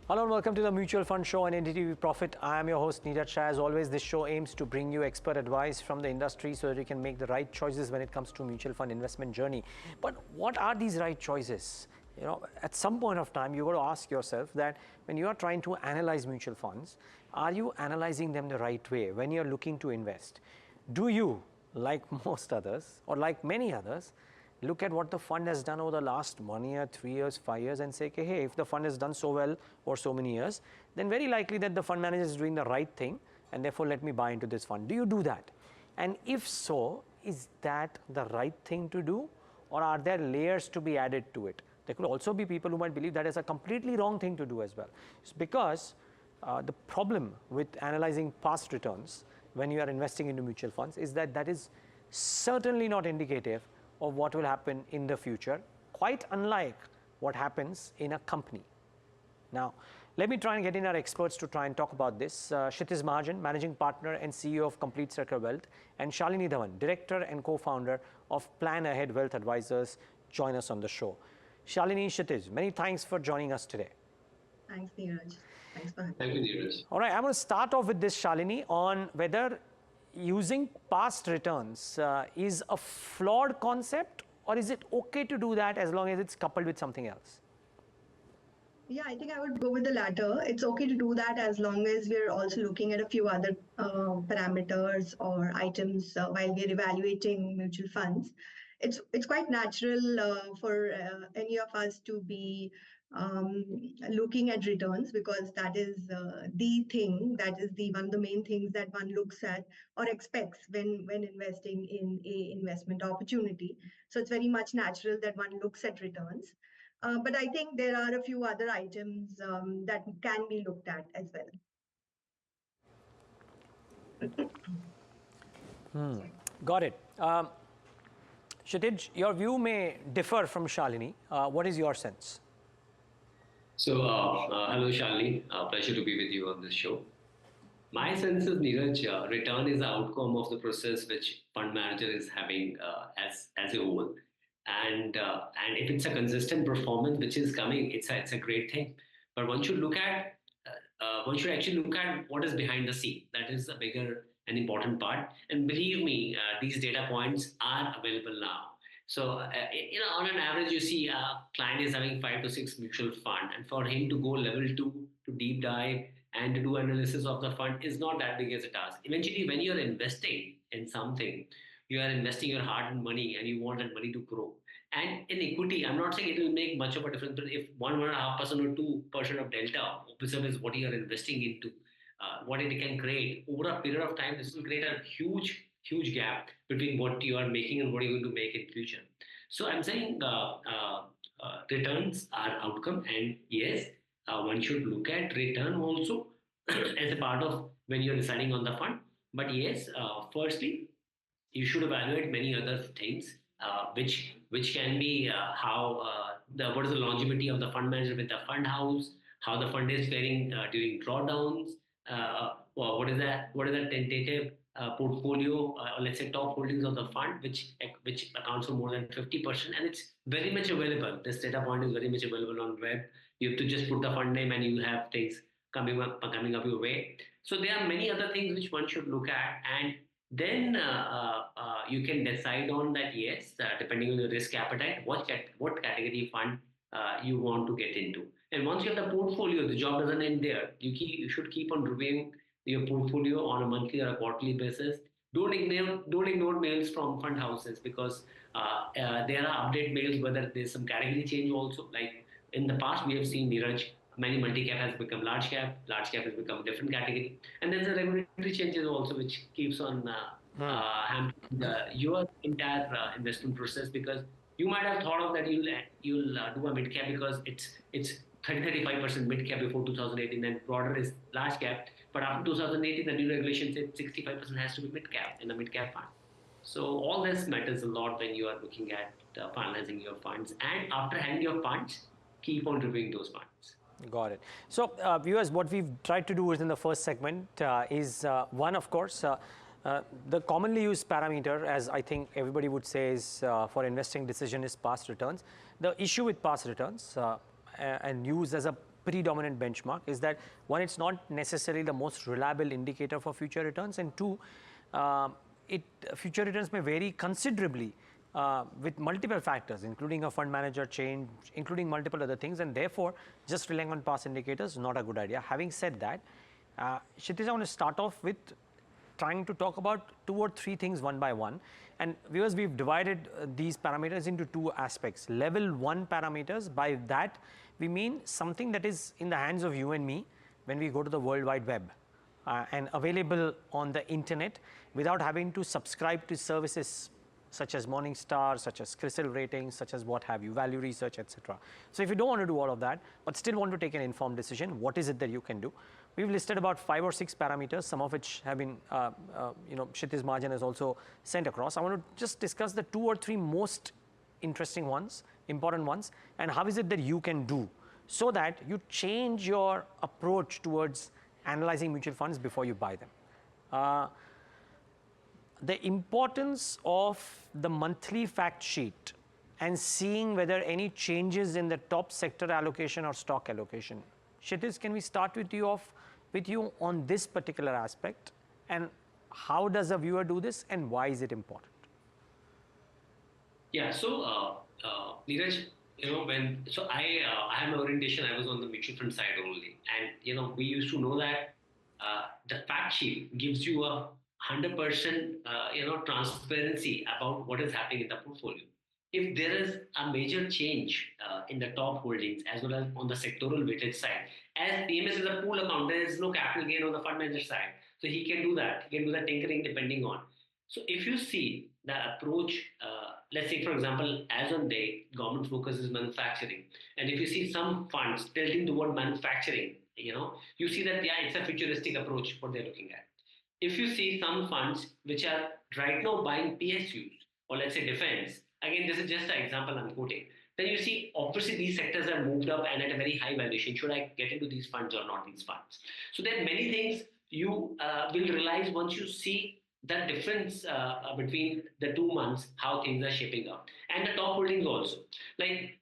Hello and welcome to the Mutual Fund Show on NDTV Profit. I am your host Niraj. Shah. As always, this show aims to bring you expert advice from the industry so that you can make the right choices when it comes to mutual fund investment journey. But what are these right choices? You know, at some point of time, you've got to ask yourself that when you are trying to analyze mutual funds, are you analyzing them the right way when you're looking to invest? Do you, like most others or like many others, look at what the fund has done over the last 1 year, 3 years, 5 years and say, okay, hey, if the fund has done so well for so many years, then very likely that the fund manager is doing the right thing and therefore let me buy into this fund. Do you do that? And if so, is that the right thing to do, or are there layers to be added to it? There could also be people who might believe that is a completely wrong thing to do as well. It's because the problem with analyzing past returns when you are investing into mutual funds is that that is certainly not indicative of what will happen in the future, quite unlike what happens in a company. Now, let me try and get in our experts to try and talk about this. Kshitiz Mahajan, Managing Partner and CEO of Complete Circle Wealth, and Shalini Dhawan, Director and Co-Founder of Plan Ahead Wealth Advisors, join us on the show. Shalini, Kshitiz, many thanks for joining us today. Thanks, Niraj. Thanks for having me. Thank you, Niraj. All right, I'm going to start off with this, Shalini, on whether using past returns is a flawed concept, or is it okay to do that as long as it's coupled with something else? Yeah, I think I would go with the latter. It's okay to do that as long as we're also looking at a few other parameters or items while we're evaluating mutual funds. It's quite natural for any of us to be looking at returns, because that is the thing, that is one of the main things that one looks at or expects when investing in a investment opportunity. So it's very much natural that one looks at returns. But I think there are a few other items that can be looked at as well. Got it. Kshitiz, your view may differ from Shalini. What is your sense? So, hello, Shalini. Pleasure to be with you on this show. My sense is, Niraj, return is the outcome of the process which fund manager is having as a whole. And if it's a consistent performance which is coming, it's a great thing. But one should actually look at what is behind the scene. That is a bigger and important part. And believe me, these data points are available now. So, on an average, you see a client is having 5 to 6 mutual fund, and for him to go level 2 to deep dive and to do analysis of the fund is not that big as a task. Eventually, when you're investing in something, you are investing your hard-earned money and you want that money to grow. And in equity, I'm not saying it will make much of a difference, but if 1.5% or 2% of delta is what you are investing into, what it can create over a period of time, this will create a huge gap between what you are making and what you're going to make in future. So I'm saying returns are outcome, and yes, one should look at return also as a part of when you're deciding on the fund. But yes, firstly, you should evaluate many other things, which can be what is the longevity of the fund manager with the fund house, how the fund is faring during drawdowns, what is the tentative portfolio, let's say top holdings of the fund, which accounts for more than 50%, and it's very much available. This data point is very much available on web. You have to just put the fund name and you have things coming up your way. So there are many other things which one should look at, and then you can decide on that. Yes, depending on your risk appetite, what category fund you want to get into. And once you have the portfolio, the job doesn't end there. You should keep on reviewing your portfolio on a monthly or a quarterly basis. Don't ignore mails from fund houses, because there are update mails whether there's some category change also. Like in the past, we have seen, Niraj, many multi-cap has become large cap has become a different category. And there's a regulatory changes also which keeps on hampering your entire investment process, because you might have thought of that you'll do a mid-cap because it's 30-35% mid-cap before 2018, and broader is large cap. But after 2018, the new regulation said 65% has to be mid-cap in a mid-cap fund. So all this matters a lot when you are looking at finalizing your funds. And after having your funds, keep on reviewing those funds. Got it. So, viewers, what we've tried to do is in the first segment is one, of course, the commonly used parameter, as I think everybody would say, is for investing decision is past returns. The issue with past returns and used as a predominant benchmark is that one, it's not necessarily the most reliable indicator for future returns, and two, future returns may vary considerably with multiple factors, including a fund manager change, including multiple other things, and therefore just relying on past indicators is not a good idea. Having said that, Kshitiz, I want to start off with trying to talk about 2 or 3 things one by one. And viewers, we've divided these parameters into 2 aspects. Level 1 parameters, by that we mean something that is in the hands of you and me when we go to the World Wide Web and available on the internet without having to subscribe to services such as Morningstar, such as CRISIL ratings, such as what have you, value research, etc. So if you don't want to do all of that, but still want to take an informed decision, what is it that you can do? We've listed about 5 or 6 parameters, some of which have been, Kshitiz Mahajan has also sent across. I want to just discuss the 2 or 3 most interesting ones, important ones, and how is it that you can do so that you change your approach towards analyzing mutual funds before you buy them. The importance of the monthly fact sheet and seeing whether any changes in the top sector allocation or stock allocation. Kshitiz, can we start with you on this particular aspect, and how does a viewer do this and why is it important? Yeah, so Niraj, I had an orientation, I was on the mutual fund side only, and we used to know that the fact sheet gives you a 100% transparency about what is happening in the portfolio. If there is a major change in the top holdings as well as on the sectoral weighted side, as PMS is a pool account, there is no capital gain on the fund manager side, so he can do that. He can do that tinkering depending on. So if you see the approach, let's say for example, as on day, government focus is manufacturing, and if you see some funds tilting toward manufacturing, you see that it's a futuristic approach what they're looking at. If you see some funds which are right now buying PSUs or let's say defense, again, this is just an example I'm quoting, then you see obviously these sectors have moved up and at a very high valuation. Should I get into these funds or not these funds? So there are many things you will realize once you see the difference between the 2 months, how things are shaping up. And the top holdings also. Like,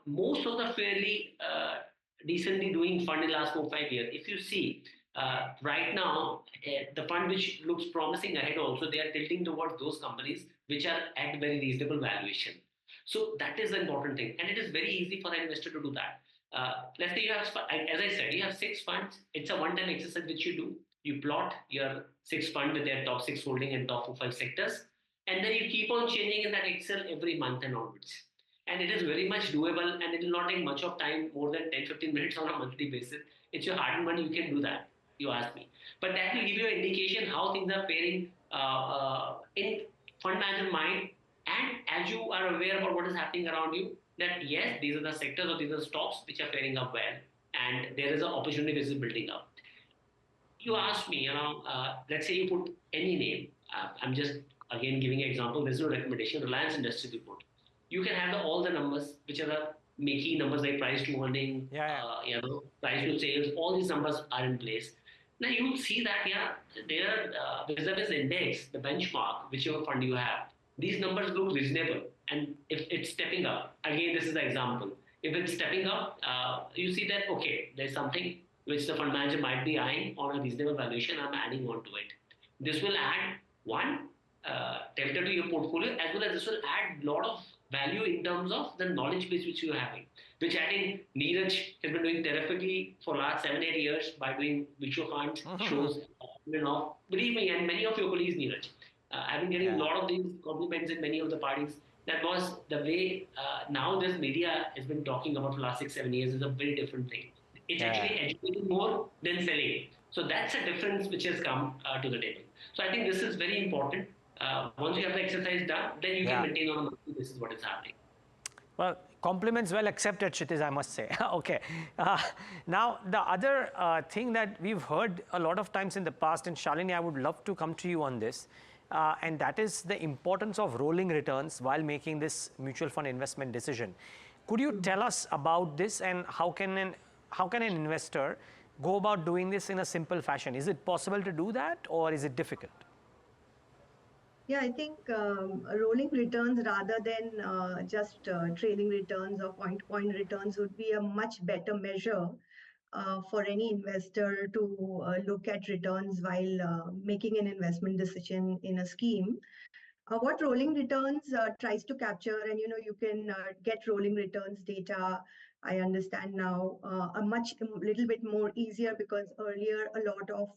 most of the fairly decently doing fund in the last 4-5 years, if you see, right now, the fund which looks promising ahead also, they are tilting towards those companies which are at very reasonable valuation. So that is the important thing. And it is very easy for the investor to do that. Let's say you have, as I said, you have 6 funds. It's a one-time exercise which you do. You plot your 6 funds with their top 6 holding and top 4-5 sectors. And then you keep on changing in that Excel every month and onwards. And it is very much doable and it will not take much of time, more than 10-15 minutes on a monthly basis. It's your hard-earned money, you can do that. You ask me. But that will give you an indication how things are faring in fund manager mind, and as you are aware about what is happening around you, that yes, these are the sectors or these are the stocks which are faring up well, and there is an opportunity which is building up. You ask me, let's say you put any name. I'm just again giving an example. There's no recommendation. Reliance Industries report. You can have all the numbers, which are the key numbers like price to earning, price to sales. All these numbers are in place. Now you will see that there vis-a-vis index, the benchmark, whichever fund you have, these numbers look reasonable. And if it's stepping up, again, this is the example. If it's stepping up, you see that, okay, there's something which the fund manager might be eyeing on a reasonable valuation, I'm adding on to it. This will add one delta to your portfolio, as well as this will add a lot of value in terms of the knowledge base which you're having, which I think Niraj has been doing terrifically for last 7-8 years by doing mutual funds, shows, believe me, and many of your colleagues, Niraj. I've been getting a lot of these compliments in many of the parties. That was the way now this media has been talking about for the last 6-7 years is a very different thing. It's actually educating more than selling. So that's a difference which has come to the table. So I think this is very important. Once you have the exercise done, then you can maintain on a monthly basis what is happening. Well, compliments well accepted, Kshitiz, I must say. Okay. Now, the other thing that we've heard a lot of times in the past, and Shalini, I would love to come to you on this, and that is the importance of rolling returns while making this mutual fund investment decision. Could you tell us about this, and how can an investor go about doing this in a simple fashion? Is it possible to do that, or is it difficult? Yeah, I think rolling returns rather than just trailing returns or point-to-point returns would be a much better measure for any investor to look at returns while making an investment decision in a scheme. What rolling returns tries to capture, and you can get rolling returns data. I understand now a little bit more easier, because earlier a lot of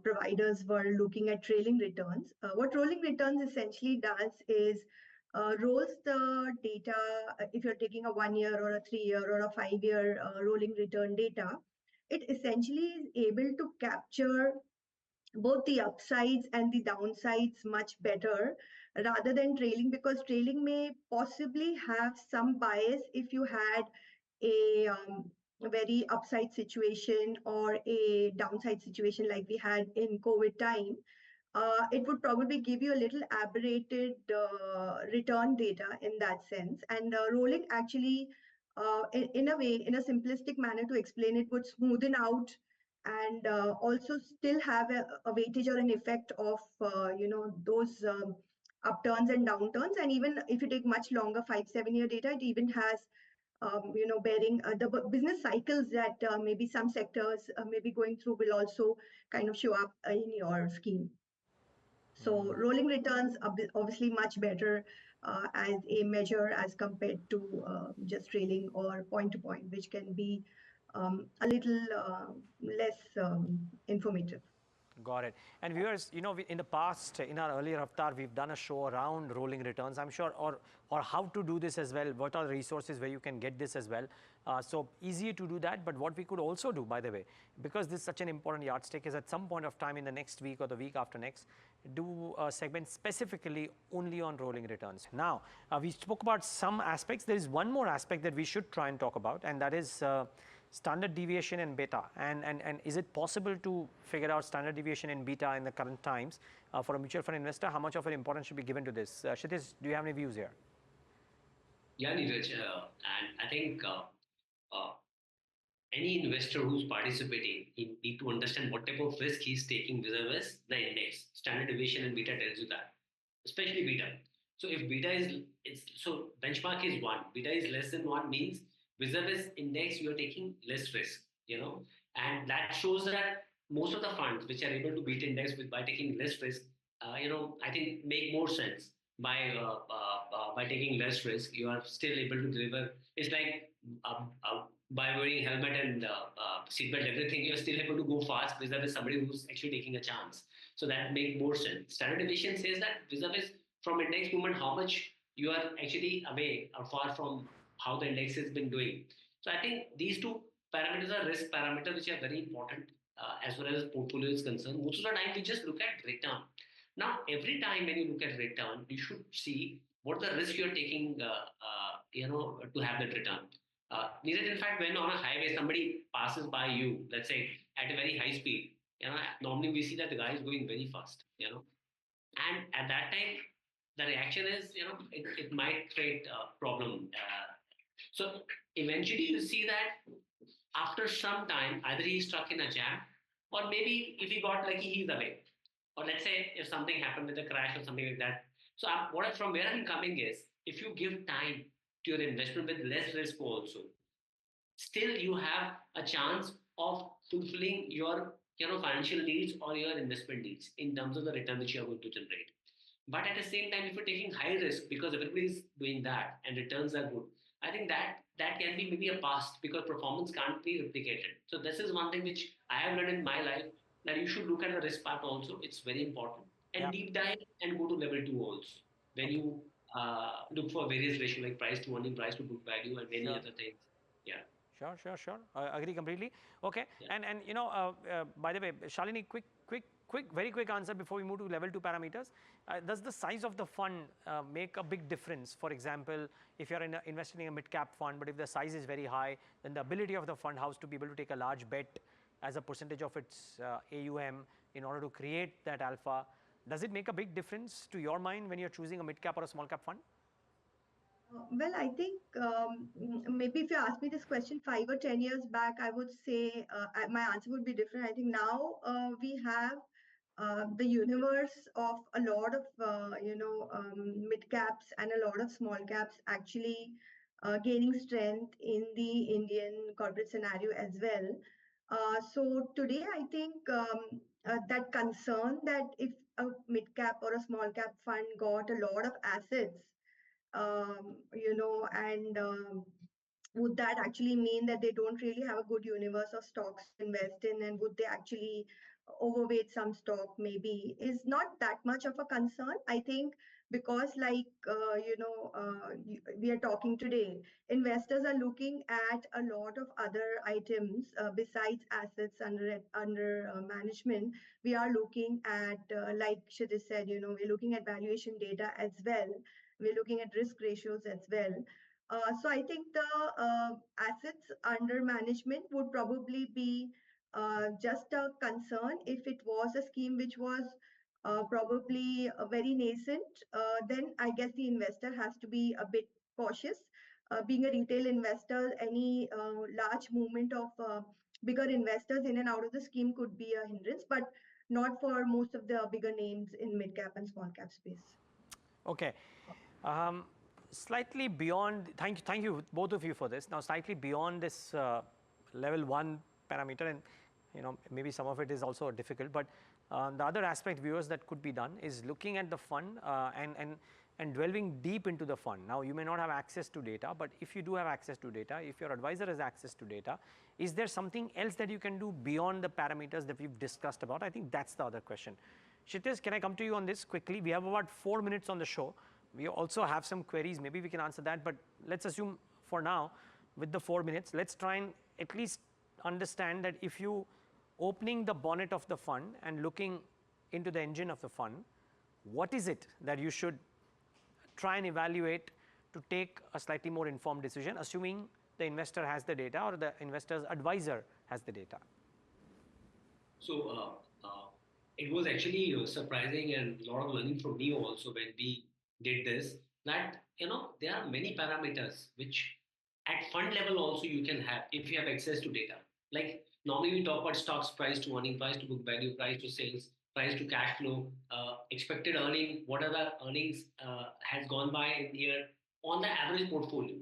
providers were looking at trailing returns. What rolling returns essentially does is rolls the data. If you're taking a 1 year or a 3 year or a 5 year rolling return data, it essentially is able to capture both the upsides and the downsides much better rather than trailing, because trailing may possibly have some bias if you had a very upside situation or a downside situation like we had in COVID time. It would probably give you a little aberrated return data in that sense. And rolling actually, in a way, in a simplistic manner to explain it, would smoothen out and also still have a weightage or an effect of those upturns and downturns. And even if you take much longer 5-7 year data, it even has bearing the business cycles that maybe some sectors may be going through will also kind of show up in your scheme. So rolling returns are obviously much better as a measure as compared to just trailing or point to point, which can be a little less informative. Got it. And viewers, in the past, in our earlier avatar, we've done a show around rolling returns, I'm sure, or how to do this as well. What are the resources where you can get this as well? So easier to do that. But what we could also do, by the way, because this is such an important yardstick, is at some point of time in the next week or the week after next, do a segment specifically only on rolling returns. Now, we spoke about some aspects. There is one more aspect that we should try and talk about, and that is standard deviation and beta, and is it possible to figure out standard deviation and beta in the current times for a mutual fund investor? How much of an importance should be given to this? Kshitiz, do you have any views here? Yeah, Niraj, and I think uh, any investor who's participating, he need to understand what type of risk he's taking vis-a-vis the index. Standard deviation and beta tells you that, especially beta. So if beta is, it's so benchmark is 1, beta is less than 1 means vis-a-vis index you are taking less risk, and that shows that most of the funds which are able to beat index by taking less risk, I think make more sense by taking less risk. You are still able to deliver. It's like by wearing helmet and seatbelt, everything, you're still able to go fast vis-a-vis somebody who's actually taking a chance. So that makes more sense. Standard deviation says that vis-a-vis from index movement, how much you are actually away or far from how the index has been doing. So I think these two parameters are risk parameters, which are very important as far as portfolio is concerned. Most of the time, we just look at return. Now, every time when you look at return, you should see what the risk you're taking, to have that return. Neither, in fact, when on a highway somebody passes by you, let's say at a very high speed, normally we see that the guy is going very fast, and at that time the reaction is, it might create a problem. So eventually you see that after some time, either he's stuck in a jam, or maybe if he got lucky, he's away. Or let's say if something happened with a crash or something like that. So from where I'm coming is, if you give time to your investment with less risk also, still you have a chance of fulfilling your financial needs or your investment needs in terms of the return which you are going to generate. But at the same time, if you're taking high risk because everybody is doing that and returns are good, I think that can be maybe a past, because performance can't be replicated. So this is one thing which I have learned in my life, that you should look at the risk part also. It's very important, and Yeah. deep dive and go to level 2 also when Okay. you look for various ratios like price to earning, price to book value, and many Sure. other things. Yeah, Sure. I agree completely. Okay. yeah. And by the way, Shalini, very quick answer before we move to level 2 parameters. Does the size of the fund make a big difference? For example, if you're investing in a mid-cap fund, but if the size is very high, then the ability of the fund house to be able to take a large bet as a percentage of its AUM in order to create that alpha, does it make a big difference to your mind when you're choosing a mid-cap or a small-cap fund? Well, I think maybe if you asked me this question 5 or 10 years back, I would say my answer would be different. I think now we have the universe of a lot of mid caps and a lot of small caps actually gaining strength in the Indian corporate scenario as well. So today, I think that concern that if a mid cap or a small cap fund got a lot of assets, and would that actually mean that they don't really have a good universe of stocks to invest in, and would they actually overweight some stock, maybe is not that much of a concern, I think, because like we are talking today, investors are looking at a lot of other items besides assets under management. We are looking at like Kshitiz said, we're looking at valuation data as well, we're looking at risk ratios as well. So I think the assets under management would probably be just a concern if it was a scheme which was probably very nascent. Then I guess the investor has to be a bit cautious. Being a retail investor, any large movement of bigger investors in and out of the scheme could be a hindrance, but not for most of the bigger names in mid cap and small cap space. Okay. Um, Slightly beyond, thank you both of you for this. Now, slightly beyond this level 1 parameter, and maybe some of it is also difficult, but the other aspect, viewers, that could be done is looking at the fund and delving deep into the fund. Now, you may not have access to data, but if you do have access to data, if your advisor has access to data, is there something else that you can do beyond the parameters that we've discussed about? I think that's the other question. Kshitiz, can I come to you on this quickly? We have about 4 minutes on the show. We also have some queries, maybe we can answer that, but let's assume for now, with the 4 minutes, let's try and at least understand that if you opening the bonnet of the fund and looking into the engine of the fund, what is it that you should try and evaluate to take a slightly more informed decision, assuming the investor has the data or the investor's advisor has the data? So it was actually surprising and a lot of learning from me also when we did this, that there are many parameters which at fund level also you can have if you have access to data. Like normally we talk about stocks, price to earning, price to book value, price to sales, price to cash flow, expected earning, what are the earnings has gone by in here on the average portfolio.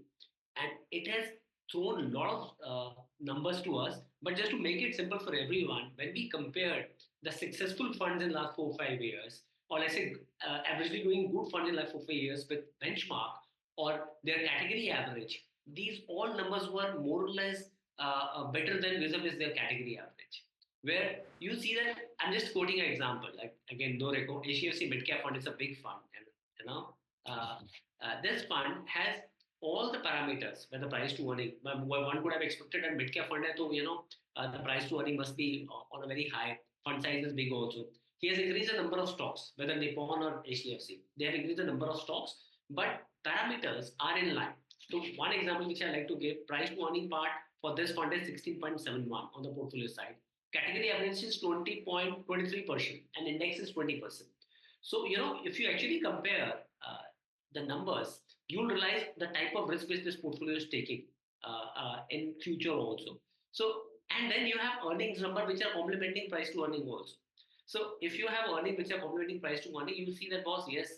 And it has thrown a lot of numbers to us. But just to make it simple for everyone, when we compared the successful funds in last 4 or 5 years, or let's say averagely doing good funds in like 4 or 5 years with benchmark or their category average, these all numbers were more or less better than vis-a-vis their category average. Where you see that, I'm just quoting an example, like again, no record, HDFC Midcap Fund is a big fund, and this fund has all the parameters, where the price to earning, one could have expected a mid-cap fund, the price to earning must be on a very high, fund size is big also. He has increased the number of stocks, whether Nippon or HDFC. They have increased the number of stocks, but parameters are in line. So one example which I like to give, price to earning part for this fund is 16.71 on the portfolio side. Category average is 20.23% and index is 20%. So, if you actually compare the numbers, you'll realize the type of risk which this portfolio is taking in future also. So, and then you have earnings number which are complementing price to earning also. So, if you have earnings which are complementing price to earning, you will see that, boss, yes,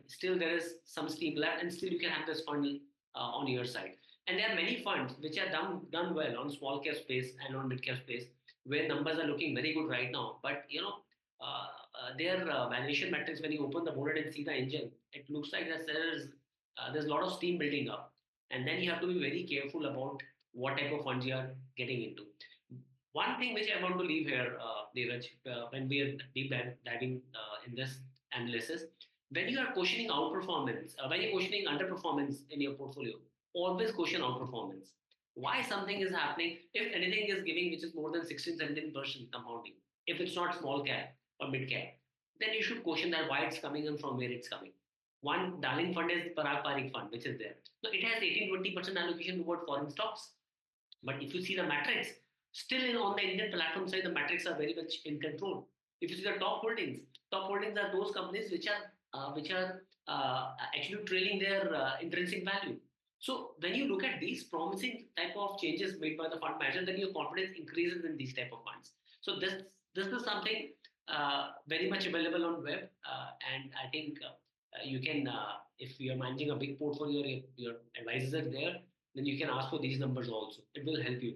still there is some steam left, and still you can have this fund on your side. And there are many funds which are done well on small cap space and on mid cap space, where numbers are looking very good right now. But their valuation metrics, when you open the bonnet and see the engine, it looks like that there's a lot of steam building up, and then you have to be very careful about what type of funds you are getting into. One thing which I want to leave here, Niraj, when we are deep diving in this analysis, when you are questioning outperformance, when you're questioning underperformance in your portfolio, always question outperformance. Why something is happening? If anything is giving which is more than 16-17% compounding, if it's not small cap or mid cap, then you should question that why it's coming and from where it's coming. One darling fund is Parag Parikh fund, which is there. So it has 18-20% allocation toward foreign stocks. But if you see the metrics, still on the Indian platform side, the metrics are very much in control. If you see the top holdings are those companies which are actually trailing their intrinsic value. So when you look at these promising type of changes made by the fund manager, then your confidence increases in these type of funds. So this is something very much available on web, and I think You can, if you're managing a big portfolio, your advisors are there, then you can ask for these numbers also. It will help you.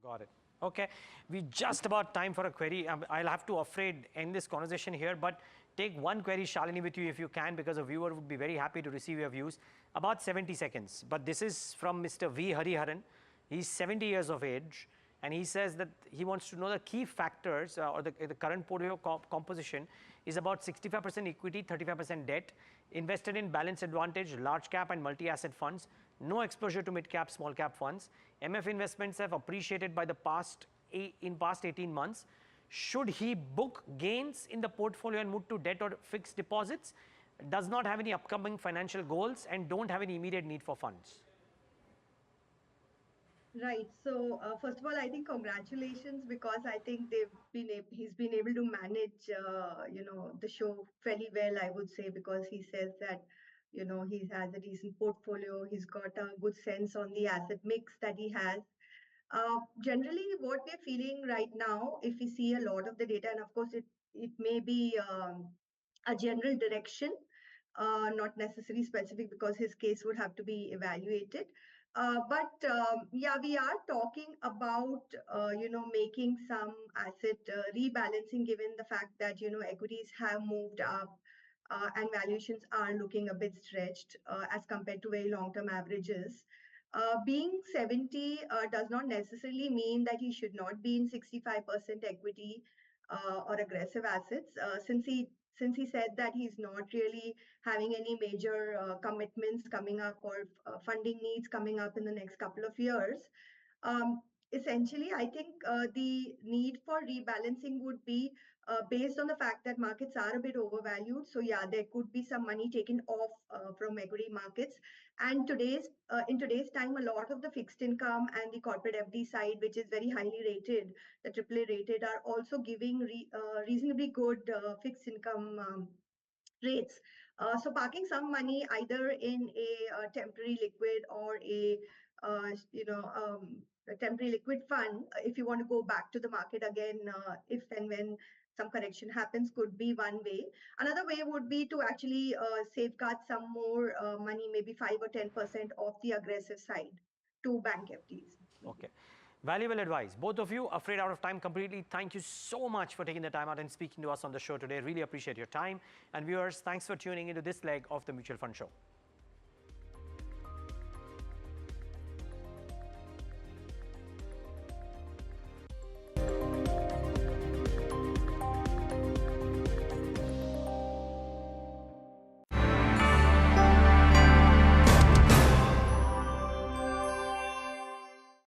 Got it. Okay, we just about time for a query. I'll have to afraid end this conversation here, but take one query, Shalini, with you if you can, because a viewer would be very happy to receive your views. About 70 seconds, but this is from Mr. V. Hariharan. He's 70 years of age, and he says that he wants to know the key factors or the current portfolio composition is about 65% equity, 35% debt, invested in balanced advantage, large cap and multi-asset funds, no exposure to mid cap, small cap funds. MF investments have appreciated by the past 18 months. Should he book gains in the portfolio and move to debt or fixed deposits? Does not have any upcoming financial goals and don't have any immediate need for funds. Right. So first of all, I think congratulations, because I think he's been able to manage the show fairly well, I would say, because he says that he has a decent portfolio, he's got a good sense on the asset mix that he has. Generally, what we're feeling right now, if we see a lot of the data, and of course it may be a general direction, not necessarily specific, because his case would have to be evaluated. But yeah, we are talking about making some asset rebalancing, given the fact that equities have moved up. And valuations are looking a bit stretched as compared to very long-term averages. Being 70 does not necessarily mean that he should not be in 65% equity or aggressive assets. Since he said that he's not really having any major commitments coming up or funding needs coming up in the next couple of years, um, essentially, I think the need for rebalancing would be based on the fact that markets are a bit overvalued. So yeah, there could be some money taken off from equity markets. And in today's time, a lot of the fixed income and the corporate FD side, which is very highly rated, the AAA rated, are also giving reasonably good fixed income rates. So parking some money either in a temporary liquid or a temporary liquid fund, if you want to go back to the market again, if and when some correction happens, could be one way. Another way would be to actually safeguard some more money, maybe 5 or 10% of the aggressive side to bank FDs. Okay. Valuable advice. Both of you, afraid out of time completely. Thank you so much for taking the time out and speaking to us on the show today. Really appreciate your time. And viewers, thanks for tuning into this leg of the Mutual Fund Show.